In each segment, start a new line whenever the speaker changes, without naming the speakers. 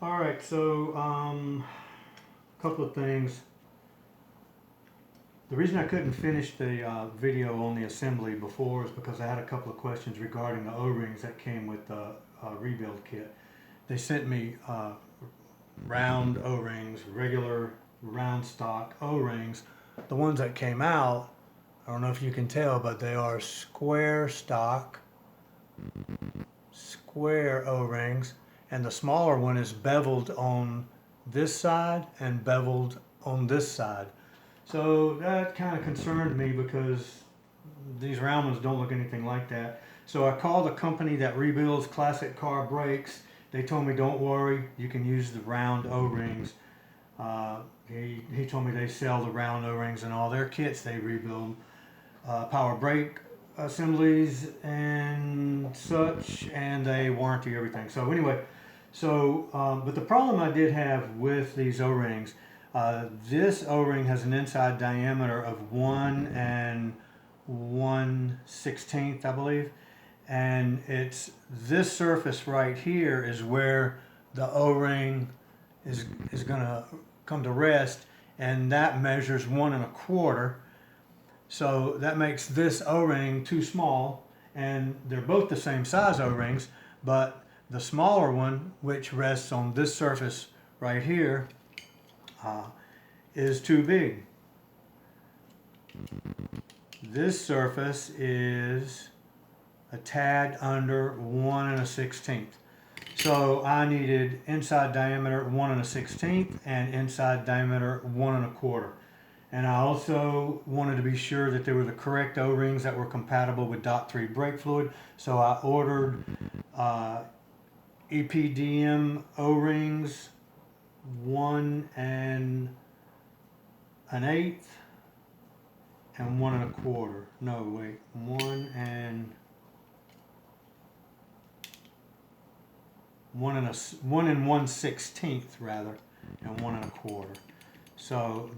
Alright, so a couple of things. The reason I couldn't finish the video on the assembly before is because I had a couple of questions regarding the O-rings that came with the rebuild kit. They sent me round O-rings, regular round stock O-rings. The ones that came out, I don't know if you can tell, but they are square stock, square O-rings, and the smaller one is beveled on this side and beveled on this side. So that kind of concerned me because these round ones don't look anything like that. So I called a company that rebuilds classic car brakes. They told me, don't worry, you can use the round O-rings. He told me they sell the round O-rings in all their kits. They rebuild power brake assemblies and such, and they warranty everything. So anyway, but the problem I did have with these O-rings, this O-ring has an inside diameter of 1 1/16, I believe, and it's this surface right here is where the O-ring is going to come to rest, and that measures 1 1/4. So that makes this O-ring too small, and they're both the same size O-rings, but the smaller one, which rests on this surface right here, is too big. This surface is a tad under 1 1/16. So I needed inside diameter 1 1/16 and inside diameter 1 1/4. And I also wanted to be sure that they were the correct O-rings that were compatible with .3 brake fluid. So I ordered EPDM O-rings 1 1/8 and 1 1/4. No, wait, 1 1/16 rather, and 1 1/4. So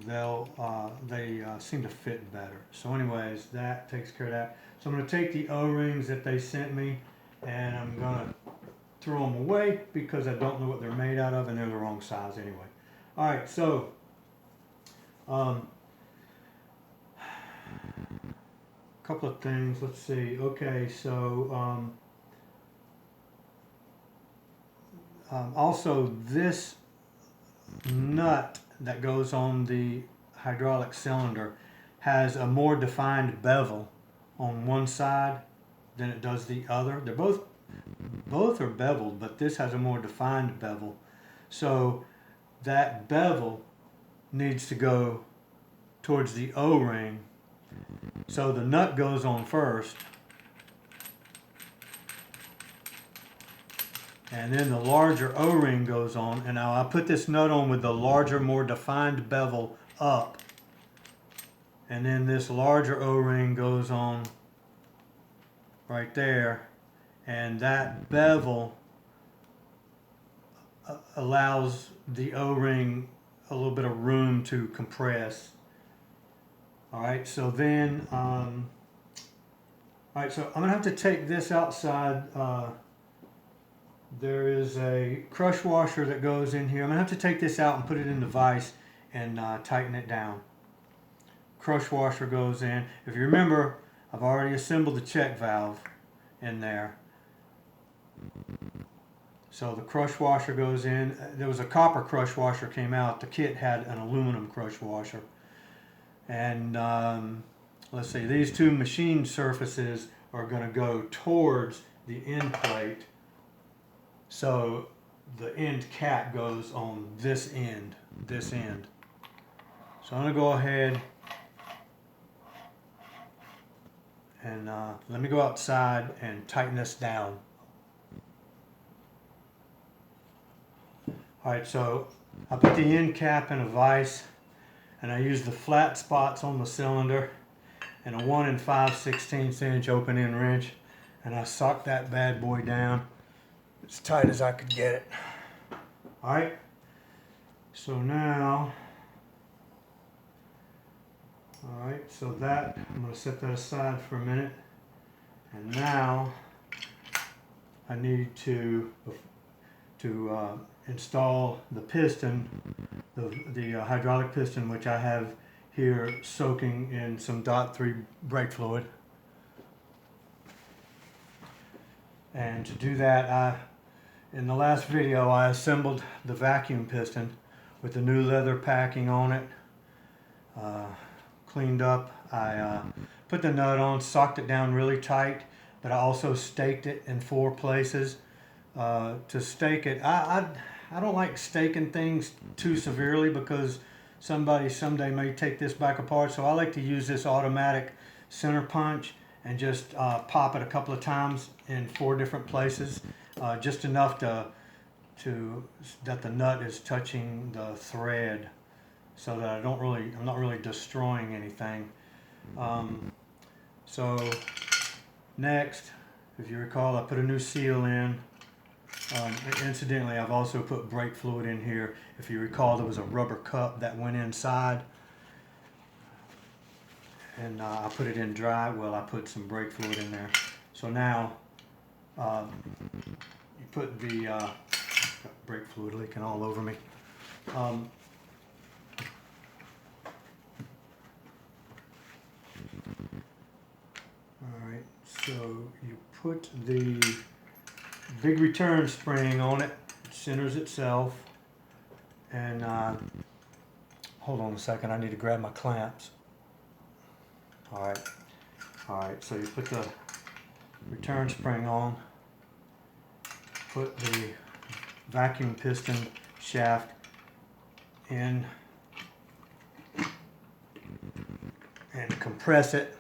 they seem to fit better. So anyways, that takes care of that. So I'm going to take the O-rings that they sent me, and I'm going to throw them away because I don't know what they're made out of, and they're the wrong size anyway. All right, so a couple of things. Let's see. Okay, so also this nut that goes on the hydraulic cylinder has a more defined bevel on one side than it does the other. They're both are beveled, but this has a more defined bevel. So that bevel needs to go towards the O-ring. So the nut goes on first, and then the larger O-ring goes on. And now I put this nut on with the larger, more defined bevel up, and then this larger O-ring goes on right there, and that bevel allows the O-ring a little bit of room to compress. Alright, so then alright, so I'm gonna have to take this outside. There is a crush washer that goes in here. I'm going to have to take this out and put it in the vise and tighten it down. Crush washer goes in. If you remember, I've already assembled the check valve in there. So the crush washer goes in. There was a copper crush washer came out. The kit had an aluminum crush washer. And let's see, these two machine surfaces are going to go towards the end plate. So the end cap goes on this end, So I'm going to go ahead and let me go outside and tighten this down. Alright, so I put the end cap in a vise, and I use the flat spots on the cylinder and a 1 5/16 inch open end wrench, and I sock that bad boy down as tight as I could get it. Alright, so now, alright, so that, I'm going to set that aside for a minute, and now I need to to install the piston, the hydraulic piston, which I have here soaking in some .3 brake fluid. And to do that, in the last video I assembled the vacuum piston with the new leather packing on it, cleaned up. I put the nut on, socked it down really tight, but I also staked it in 4 places. To stake it, I don't like staking things too severely because somebody someday may take this back apart, so I like to use this automatic center punch and just pop it a couple of times in 4 different places, just enough that the nut is touching the thread, so that I'm not really destroying anything. So next, if you recall, I put a new seal in. Incidentally, I've also put brake fluid in here. If you recall, there was a rubber cup that went inside, and I put it in dry. Well, I put some brake fluid in there. So now you put the got brake fluid leaking all over me. Alright, so you put the big return spring on it. It centers itself. And hold on a second, I need to grab my clamps. Alright, so you put the return spring on, put the vacuum piston shaft in, and compress it.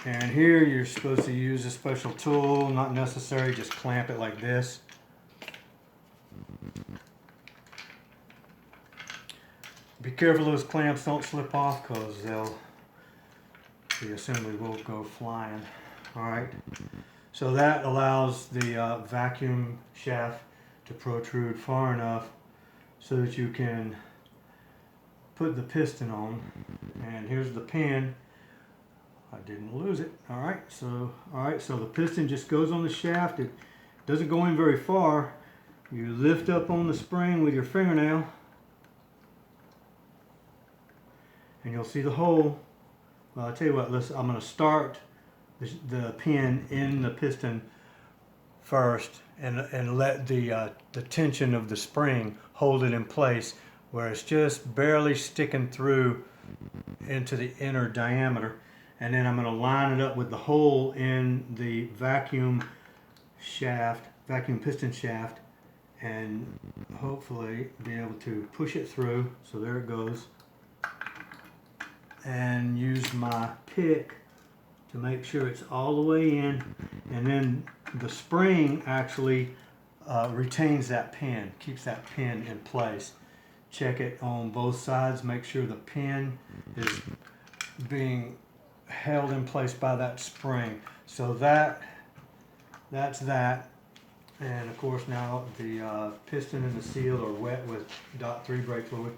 And here you're supposed to use a special tool, not necessary, just clamp it like this. Be careful those clamps don't slip off, because the assembly will go flying. Alright, so that allows the vacuum shaft to protrude far enough so that you can put the piston on. And here's the pin. I didn't lose it. Alright, so the piston just goes on the shaft. It doesn't go in very far. You lift up on the spring with your fingernail, and you'll see the hole. Well, I'll tell you what, I'm going to start the pin in the piston first and let the tension of the spring hold it in place where it's just barely sticking through into the inner diameter. And then I'm going to line it up with the hole in the vacuum piston shaft, and hopefully be able to push it through. So there it goes. And use my pick to make sure it's all the way in. And then the spring actually retains that pin, keeps that pin in place. Check it on both sides, make sure the pin is being held in place by that spring. So that's that. And of course now the piston and the seal are wet with .3 brake fluid.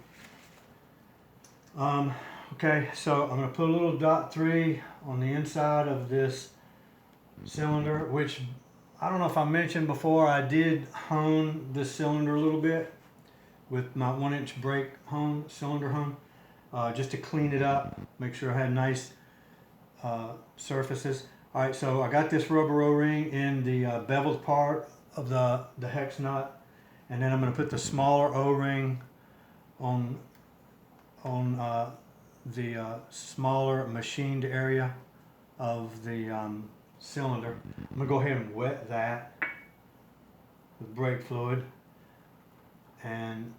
Okay, so I'm going to put a little .3 on the inside of this cylinder, which I don't know if I mentioned before, I did hone this cylinder a little bit with my 1-inch brake cylinder hone, just to clean it up, make sure I had nice surfaces. Alright, so I got this rubber O-ring in the beveled part of the hex nut, and then I'm going to put the smaller O-ring on the smaller machined area of the cylinder. I'm going to go ahead and wet that with brake fluid and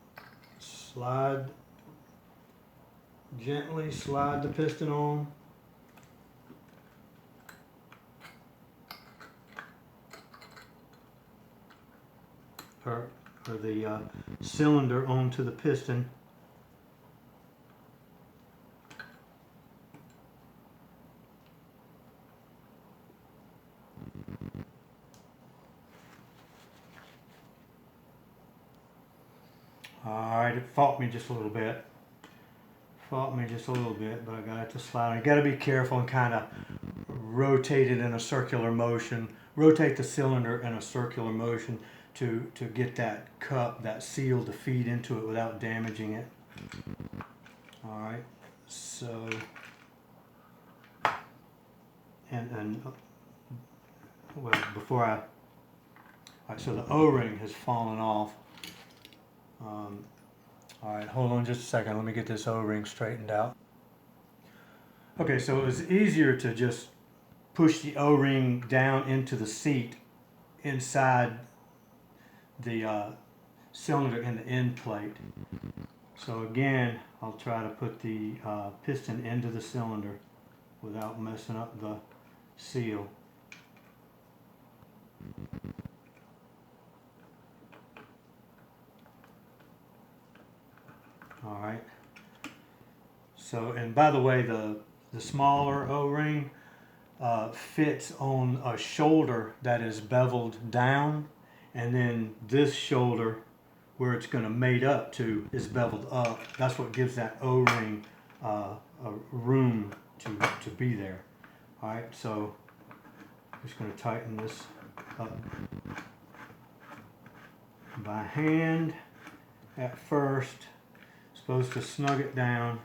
gently slide the piston on. Or the cylinder onto the piston. Alright, it fought me just a little bit. But I got it to slide. You got to be careful and kind of rotate it in a circular motion. Rotate the cylinder in a circular motion to get that cup, that seal, to feed into it without damaging it. All right, so and well, before all right, so the O-ring has fallen off. All right, hold on just a second. Let me get this O-ring straightened out. Okay, so it was easier to just push the O-ring down into the seat inside the cylinder in the end plate. So again, I'll try to put the piston into the cylinder without messing up the seal. All right. So, and by the way, the smaller O-ring fits on a shoulder that is beveled down, and then this shoulder where it's going to mate up to is beveled up. That's what gives that O-ring a room to be there. All right, so I'm just going to tighten this up by hand at first. Supposed to snug it down.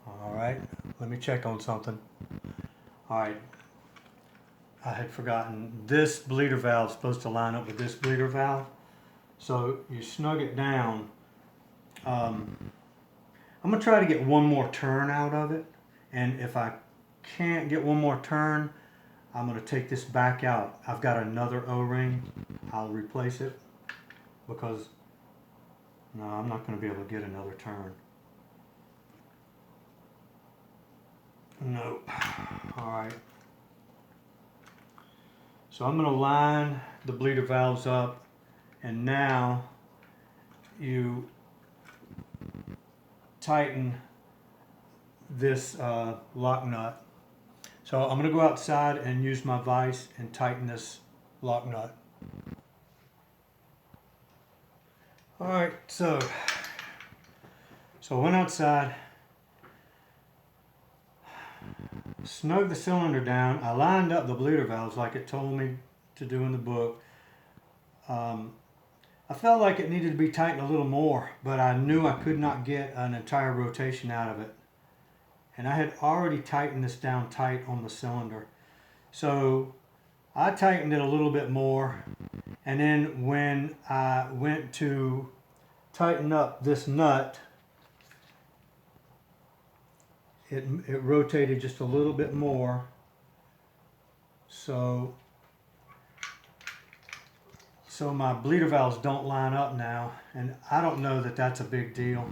All right, let me check on something. All right, I had forgotten this bleeder valve is supposed to line up with this bleeder valve. So you snug it down. I'm gonna try to get one more turn out of it, and if I can't get one more turn, I'm gonna take this back out. I've got another O-ring. I'll replace it because no, I'm not gonna be able to get another turn. Nope. All right. So I'm going to line the bleeder valves up, and now you tighten this lock nut. So I'm going to go outside and use my vise and tighten this lock nut. All right, so I went outside, snug the cylinder down. I lined up the bleeder valves like it told me to do in the book. I felt like it needed to be tightened a little more, but I knew I could not get an entire rotation out of it. And I had already tightened this down tight on the cylinder. So I tightened it a little bit more, and then when I went to tighten up this nut, it rotated just a little bit more. So my bleeder valves don't line up now, and I don't know that that's a big deal.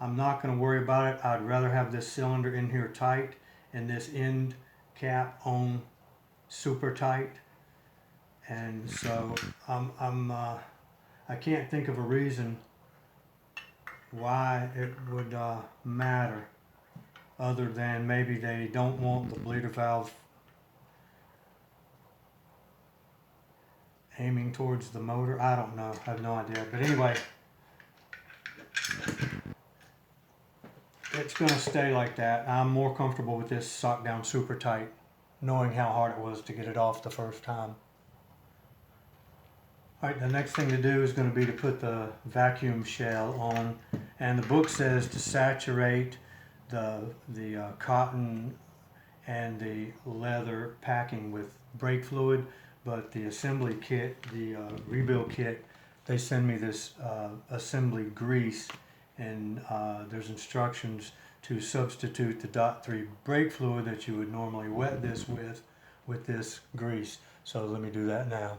I'm not going to worry about it. I'd rather have this cylinder in here tight and this end cap on super tight. And so I can't think of a reason why it would matter, other than maybe they don't want the bleeder valve aiming towards the motor. I don't know. I have no idea. But anyway, it's going to stay like that. I'm more comfortable with this sock down super tight, knowing how hard it was to get it off the first time. Alright, the next thing to do is going to be to put the vacuum shell on, and the book says to saturate the cotton and the leather packing with brake fluid, but the assembly kit, the rebuild kit, they send me this assembly grease, and there's instructions to substitute the .3 brake fluid that you would normally wet this with this grease. So let me do that now.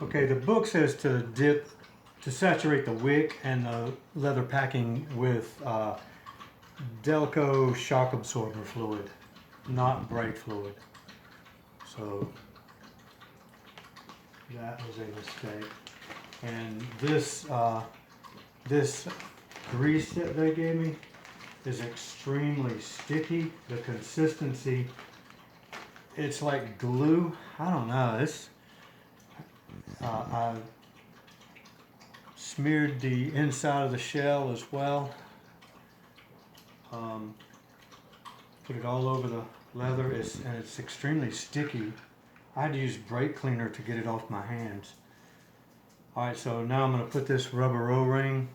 Okay, the book says to saturate the wick and the leather packing with Delco shock absorber fluid, not brake fluid. So that was a mistake. And this this grease that they gave me is extremely sticky. The consistency, it's like glue. I don't know. It's smeared the inside of the shell as well. Put it all over the leather, and it's extremely sticky. I had to use brake cleaner to get it off my hands. Alright, so now I'm going to put this rubber O-ring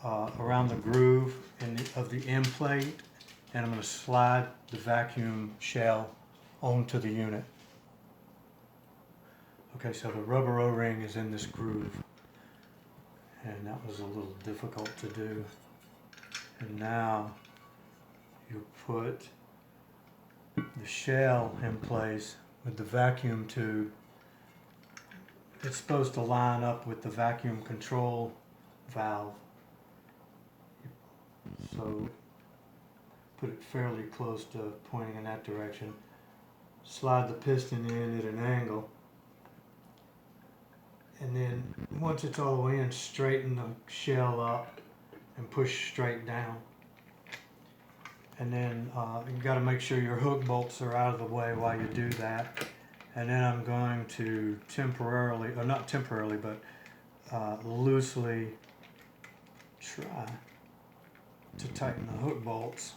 around the groove of the end plate, and I'm going to slide the vacuum shell onto the unit. Okay, so the rubber O-ring is in this groove, and that was a little difficult to do. And now you put the shell in place with the vacuum tube. It's supposed to line up with the vacuum control valve. So put it fairly close to pointing in that direction. Slide the piston in at an angle. And then once it's all the way in, straighten the shell up and push straight down. And then you got to make sure your hook bolts are out of the way while you do that. And then I'm going to temporarily, or not temporarily, but loosely try to tighten the hook bolts.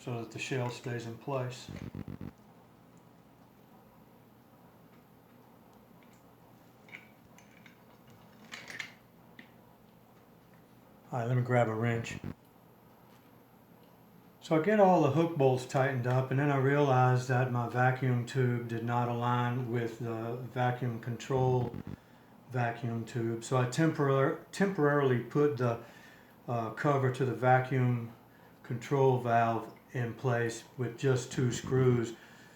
So that the shell stays in place. Alright, let me grab a wrench. So I get all the hook bolts tightened up, and then I realized that my vacuum tube did not align with the vacuum control vacuum tube. So I temporarily put the cover to the vacuum control valve in place with just 2 screws,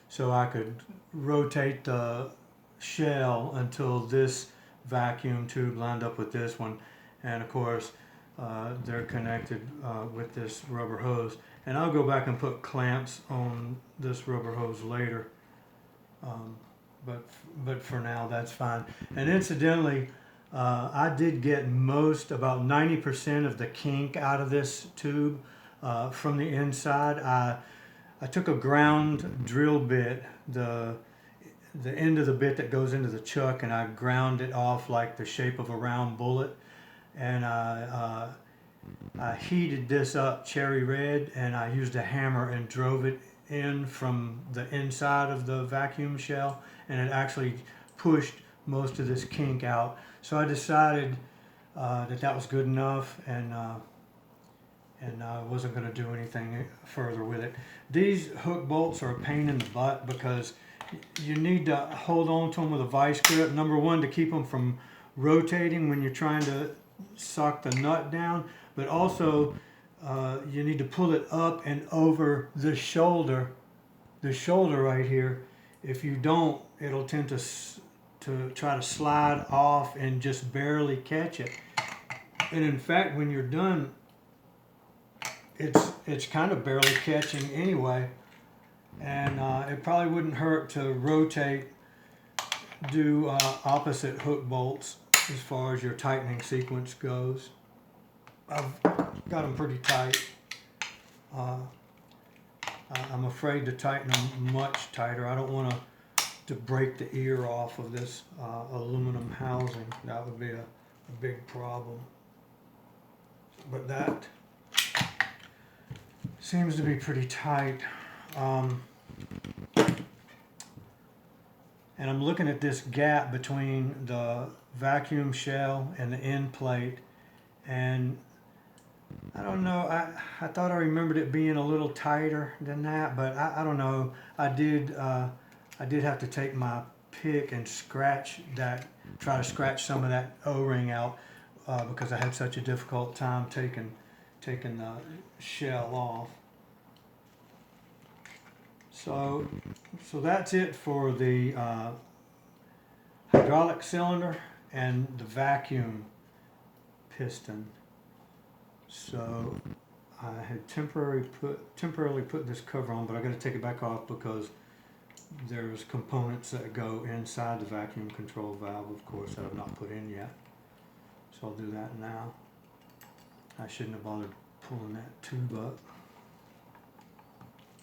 so I could rotate the shell until this vacuum tube lined up with this one. And of course they're connected with this rubber hose, and I'll go back and put clamps on this rubber hose later, but for now that's fine. And incidentally, I did get about 90% of the kink out of this tube from the inside. I took a ground drill bit, the end of the bit that goes into the chuck, and I ground it off like the shape of a round bullet. And I heated this up cherry red, and I used a hammer and drove it in from the inside of the vacuum shell, and it actually pushed most of this kink out. So I decided that was good enough, and I wasn't going to do anything further with it. These hook bolts are a pain in the butt because you need to hold on to them with a vice grip. Number one, to keep them from rotating when you're trying to suck the nut down, but also you need to pull it up and over the shoulder right here. If you don't, it'll tend to try to slide off and just barely catch it. And in fact, when you're done, it's kind of barely catching anyway. And it probably wouldn't hurt to do opposite hook bolts as far as your tightening sequence goes. I've got them pretty tight. I'm afraid to tighten them much tighter. I don't want to break the ear off of this aluminum housing. That would be a big problem. But that seems to be pretty tight. And I'm looking at this gap between the vacuum shell and the end plate, and I don't know, I thought I remembered it being a little tighter than that, but I don't know. I did have to take my pick and try to scratch some of that O-ring out because I had such a difficult time taking the shell off. So that's it for the hydraulic cylinder and the vacuum piston. So I had temporarily put this cover on, but I got to take it back off because there's components that go inside the vacuum control valve, of course, that I've not put in yet. So I'll do that now. I shouldn't have bothered pulling that tube up,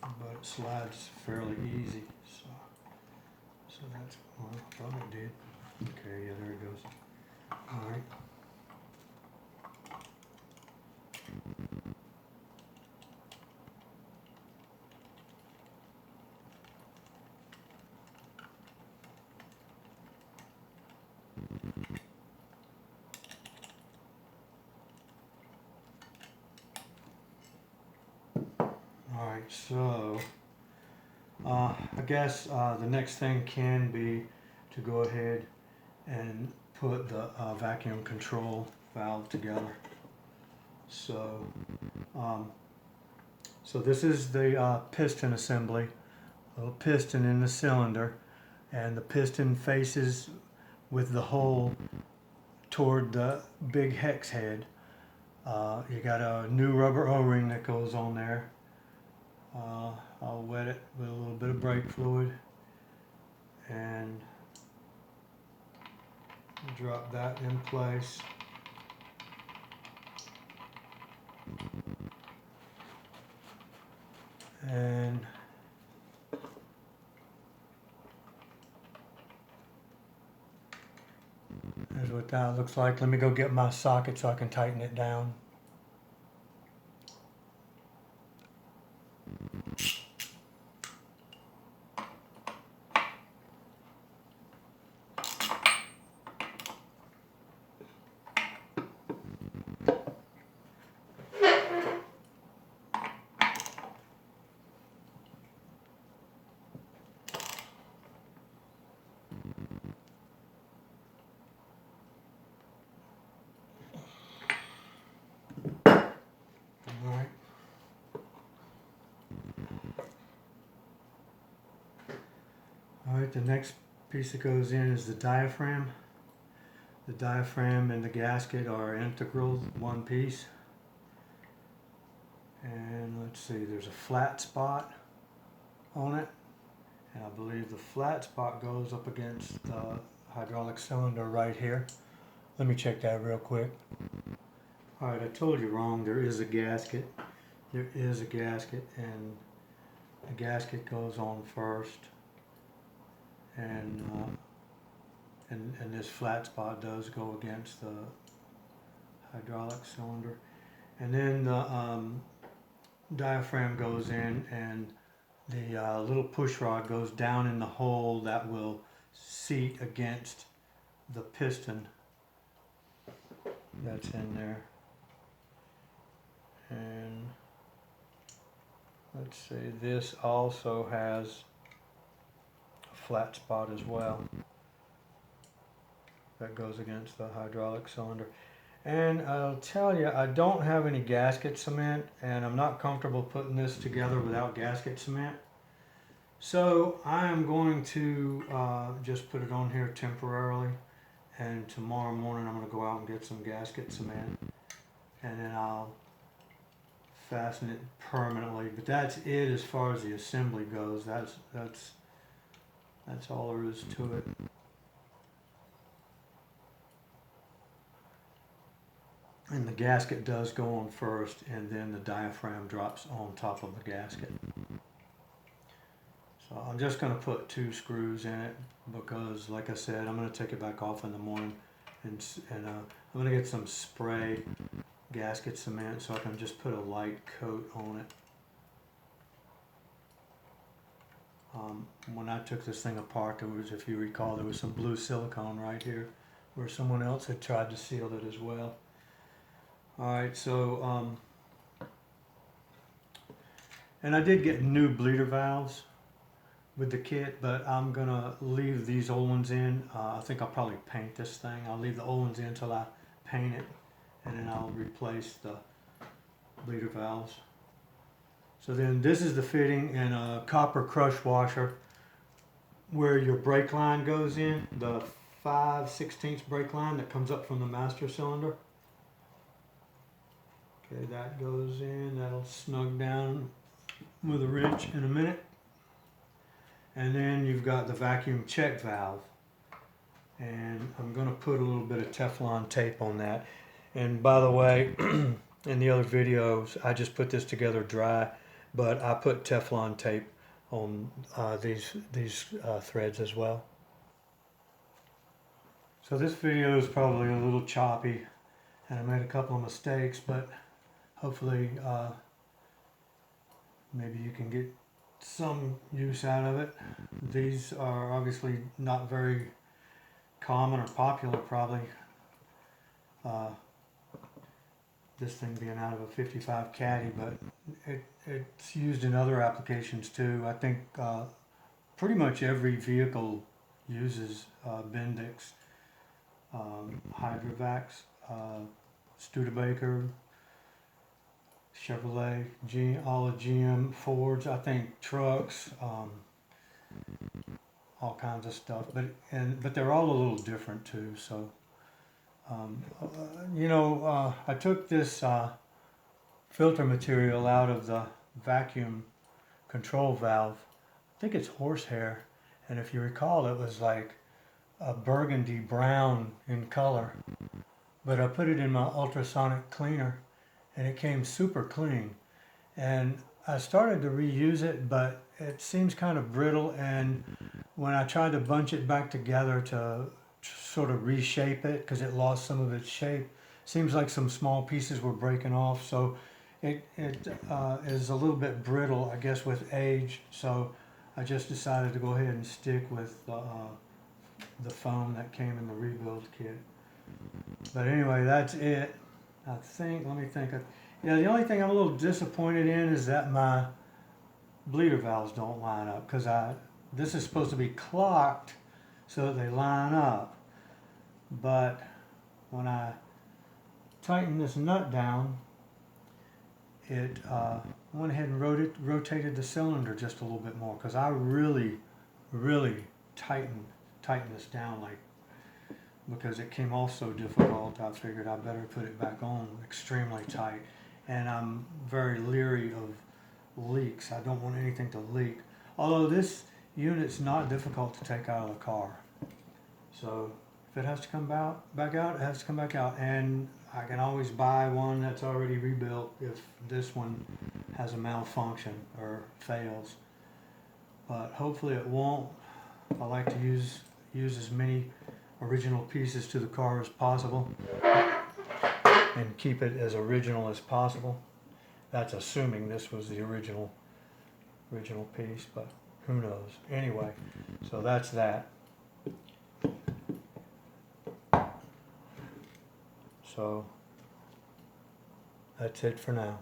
but it slides fairly easy. So. that's, well, I thought it did. Okay, yeah, there it goes. All right. All right, so I guess the next thing can be to go ahead and put the vacuum control valve together. So, so this is the piston assembly, a little piston in the cylinder, and the piston faces with the hole toward the big hex head. You got a new rubber O-ring that goes on there. I'll wet it with a little bit of brake fluid and drop that in place. And there's what that looks like. Let me go get my socket so I can tighten it down. Alright, the next piece that goes in is the diaphragm. The diaphragm and the gasket are integral, one piece. And let's see, there's a flat spot on it. And I believe the flat spot goes up against the hydraulic cylinder right here. Let me check that real quick. Alright, I told you wrong. There is a gasket. There is a gasket, and the gasket goes on first. And this flat spot does go against the hydraulic cylinder. And then the diaphragm goes in, and the little push rod goes down in the hole that will seat against the piston that's in there. And let's see, this also has a flat spot as well that goes against the hydraulic cylinder. And I'll tell you, I don't have any gasket cement, and I'm not comfortable putting this together without gasket cement. So I am going to just put it on here temporarily, and tomorrow morning I'm going to go out and get some gasket cement, and then I'll fasten it permanently. But that's it as far as the assembly goes. That's all there is to it. And the gasket does go on first, and then the diaphragm drops on top of the gasket. So I'm just going to put 2 screws in it because, like I said, I'm going to take it back off in the morning, and I'm going to get some spray gasket cement so I can just put a light coat on it. When I took this thing apart, there was, if you recall, there was some blue silicone right here where someone else had tried to seal it as well. Alright, so, and I did get new bleeder valves with the kit, but I'm going to leave these old ones in. I think I'll probably paint this thing. I'll leave the old ones in until I paint it, and then I'll replace the bleeder valves. So then this is the fitting in a copper crush washer where your brake line goes in, the 5/16 brake line that comes up from the master cylinder. Okay, that goes in, that'll snug down with a wrench in a minute. And then you've got the vacuum check valve. And I'm going to put a little bit of Teflon tape on that. And by the way, in the other videos, I just put this together dry, but I put Teflon tape on these threads as well. So this video is probably a little choppy and I made a couple of mistakes, but hopefully maybe you can get some use out of it. These are obviously not very common or popular probably. This thing being out of a 55 Caddy, but it's used in other applications too. I think pretty much every vehicle uses Bendix, Hydrovacs, Studebaker, Chevrolet, all of GM, Fords, I think trucks, all kinds of stuff. But they're all a little different too. So I took this filter material out of the vacuum control valve. I think it's horsehair, and if you recall, it was like a burgundy brown in color. But I put it in my ultrasonic cleaner, and it came super clean. And I started to reuse it, but it seems kind of brittle, and when I tried to bunch it back together to sort of reshape it, because it lost some of its shape, seems like some small pieces were breaking off, so it is a little bit brittle, I guess, with age. So I just decided to go ahead and stick with the foam that came in the rebuild kit. But anyway, that's it. I think, let me think. Yeah, the only thing I'm a little disappointed in is that my bleeder valves don't line up, because this is supposed to be clocked so that they line up. But when I tighten this nut down, it went ahead and rotated the cylinder just a little bit more, because I really tightened this down, like, because it came off so difficult. I figured I better put it back on extremely tight, and I'm very leery of leaks. I don't want anything to leak, although this unit's not difficult to take out of the car. So if it has to come back out, it has to come back out, and I can always buy one that's already rebuilt if this one has a malfunction or fails. But hopefully it won't. I like to use as many original pieces to the car as possible and keep it as original as possible. That's assuming this was the original piece, but who knows. Anyway, so that's that. So that's it for now.